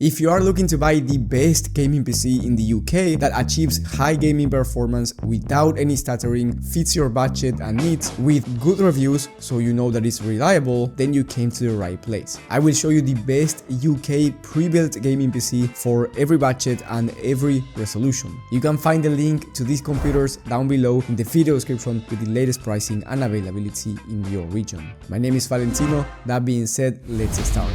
If you are looking to buy the best gaming PC in the UK that achieves high gaming performance without any stuttering, fits your budget and needs, with good reviews so you know that it's reliable, then you came to the right place. I will show you the best UK pre-built gaming PC for every budget and every resolution. You can find the link to these computers down below in the video description with the latest pricing and availability in your region. My name is Valentino. That being said, let's start.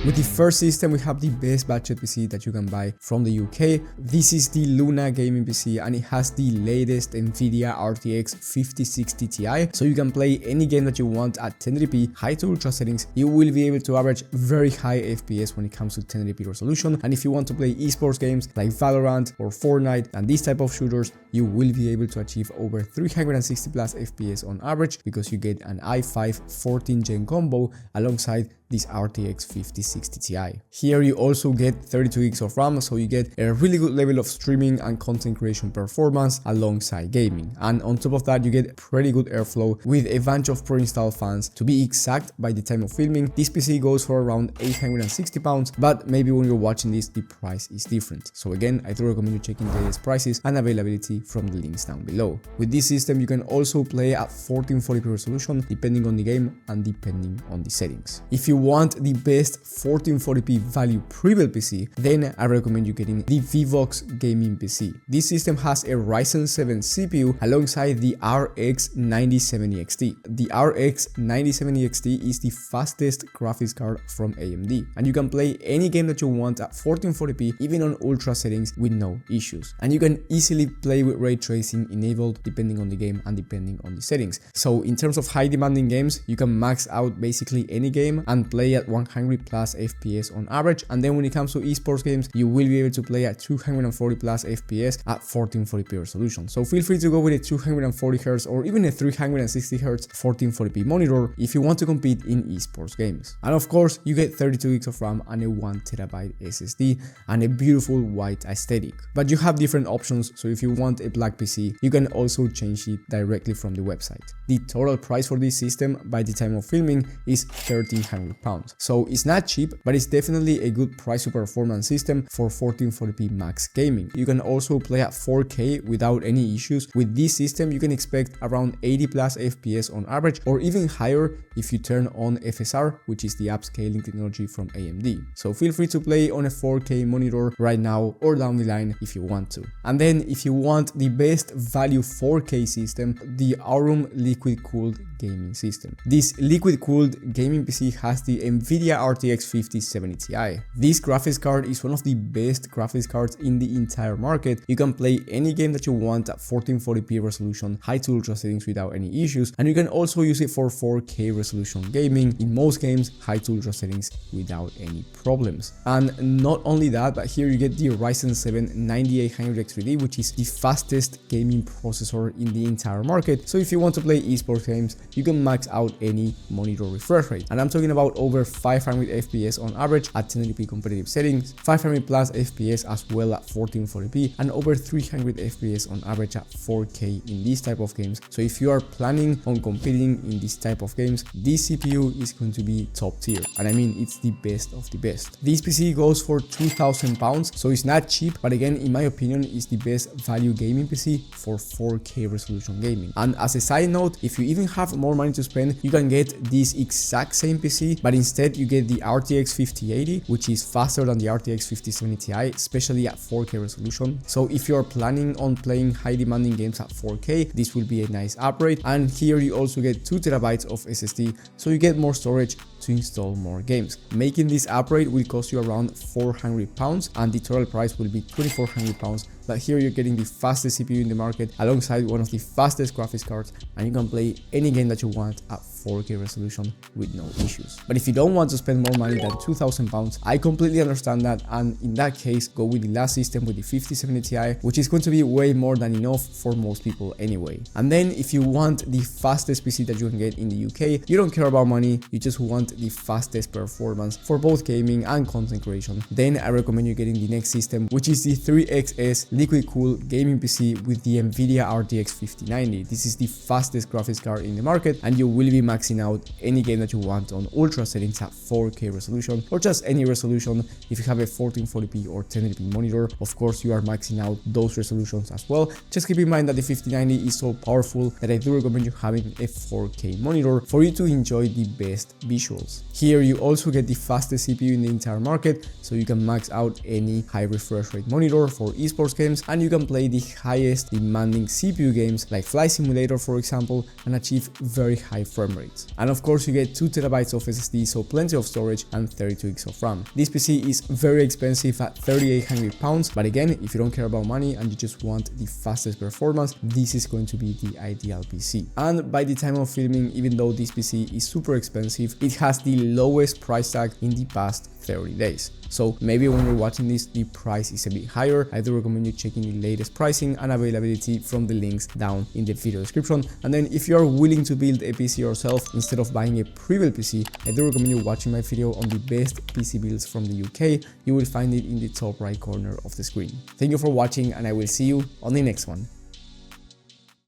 With the first system, we have the best budget PC that you can buy from the UK. This is the Luna gaming PC and it has the latest NVIDIA RTX 5060 Ti, so you can play any game that you want at 1080p, high to ultra settings. You will be able to average very high FPS when it comes to 1080p resolution, and if you want to play esports games like Valorant or Fortnite and these type of shooters, you will be able to achieve over 360 plus FPS on average because you get an i5 14th gen combo alongside this RTX 5060 Ti. Here you also get 32 gigs of RAM, so you get a really good level of streaming and content creation performance alongside gaming. And on top of that, you get pretty good airflow with a bunch of pre-installed fans. To be exact, by the time of filming, this PC goes for around £860, but maybe when you're watching this, the price is different. So again, I do recommend you checking the latest prices and availability from the links down below. With this system, you can also play at 1440p resolution depending on the game and depending on the settings. If you want the best 1440p value pre-built PC, then I recommend you getting the Vivox gaming PC. This system has a Ryzen 7 CPU alongside the RX 9070 XT. The RX 9070 XT is the fastest graphics card from AMD, and you can play any game that you want at 1440p even on ultra settings with no issues. And you can easily play with ray tracing enabled depending on the game and depending on the settings. So in terms of high demanding games, you can max out basically any game and play at 100 plus FPS on average, and then when it comes to esports games, you will be able to play at 240 plus FPS at 1440p resolution. So feel free to go with a 240Hz or even a 360Hz 1440p monitor if you want to compete in esports games. And of course, you get 32 gigs of RAM and a 1TB SSD and a beautiful white aesthetic. But you have different options, so if you want a black PC, you can also change it directly from the website. The total price for this system by the time of filming is £1,300. So it's not cheap, but it's definitely a good price to performance system for 1440p max gaming. You can also play at 4K without any issues. With this system, you can expect around 80 plus FPS on average, or even higher if you turn on FSR, which is the upscaling technology from AMD. So feel free to play on a 4K monitor right now or down the line if you want to. And then if you want the best value 4K system, the Aurum liquid cooled gaming system. This liquid cooled gaming PC has the NVIDIA RTX 5070 Ti. This graphics card is one of the best graphics cards in the entire market. You can play any game that you want at 1440p resolution, high to ultra settings without any issues, and you can also use it for 4K resolution gaming in most games, high to ultra settings without any problems. And not only that, but here you get the Ryzen 7 9800X3D, which is the fastest gaming processor in the entire market. So if you want to play esports games, you can max out any monitor refresh rate, and I'm talking about over 500 FPS on average at 1080p competitive settings, 500 plus FPS as well at 1440p, and over 300 FPS on average at 4K in these type of games. So if you are planning on competing in this type of games, this CPU is going to be top tier, and I mean it's the best of the best. This PC goes for £2,000, so it's not cheap, but again, in my opinion, it's the best value gaming PC for 4K resolution gaming. And as a side note, if you even have more money to spend, you can get this exact same PC, but instead you get the RTX 5080, which is faster than the RTX 5070 Ti, especially at 4K resolution. So if you're planning on playing high demanding games at 4K, this will be a nice upgrade. And here you also get 2TB of SSD, so you get more storage to install more games. Making this upgrade will cost you around £400, and the total price will be £2,400. But here you're getting the fastest CPU in the market alongside one of the fastest graphics cards, and you can play any game that you want at 4K resolution with no issues. But if you don't want to spend more money than £2,000, I completely understand that, and in that case, go with the last system with the 5070 Ti, which is going to be way more than enough for most people anyway. And then if you want the fastest PC that you can get in the UK, you don't care about money, you just want the fastest performance for both gaming and content creation, then I recommend you getting the next system, which is the 3XS liquid cooled gaming PC with the NVIDIA RTX 5090. This is the fastest graphics card in the market, and you will be maxing out any game that you want on ultra settings at 4K resolution, or just any resolution. If you have a 1440p or 1080p monitor, of course you are maxing out those resolutions as well. Just keep in mind that the 5090 is so powerful that I do recommend you having a 4K monitor for you to enjoy the best visuals. Here you also get the fastest CPU in the entire market, so you can max out any high refresh rate monitor for esports games, and you can play the highest demanding CPU games like Flight Simulator for example, and achieve very high frame rates. And of course you get 2TB of SSD, so plenty of storage, and 32GB of RAM. This PC is very expensive at £3,800, but again, if you don't care about money and you just want the fastest performance, this is going to be the ideal PC. And by the time of filming, even though this PC is super expensive, it has the lowest price tag in the past 30 days. So maybe when you're watching this, the price is a bit higher. I do recommend you checking the latest pricing and availability from the links down in the video description. And then if you are willing to build a PC yourself instead of buying a pre-built PC, I do recommend you watching my video on the best PC builds from the UK. You will find it in the top right corner of the screen. Thank you for watching, and I will see you on the next one.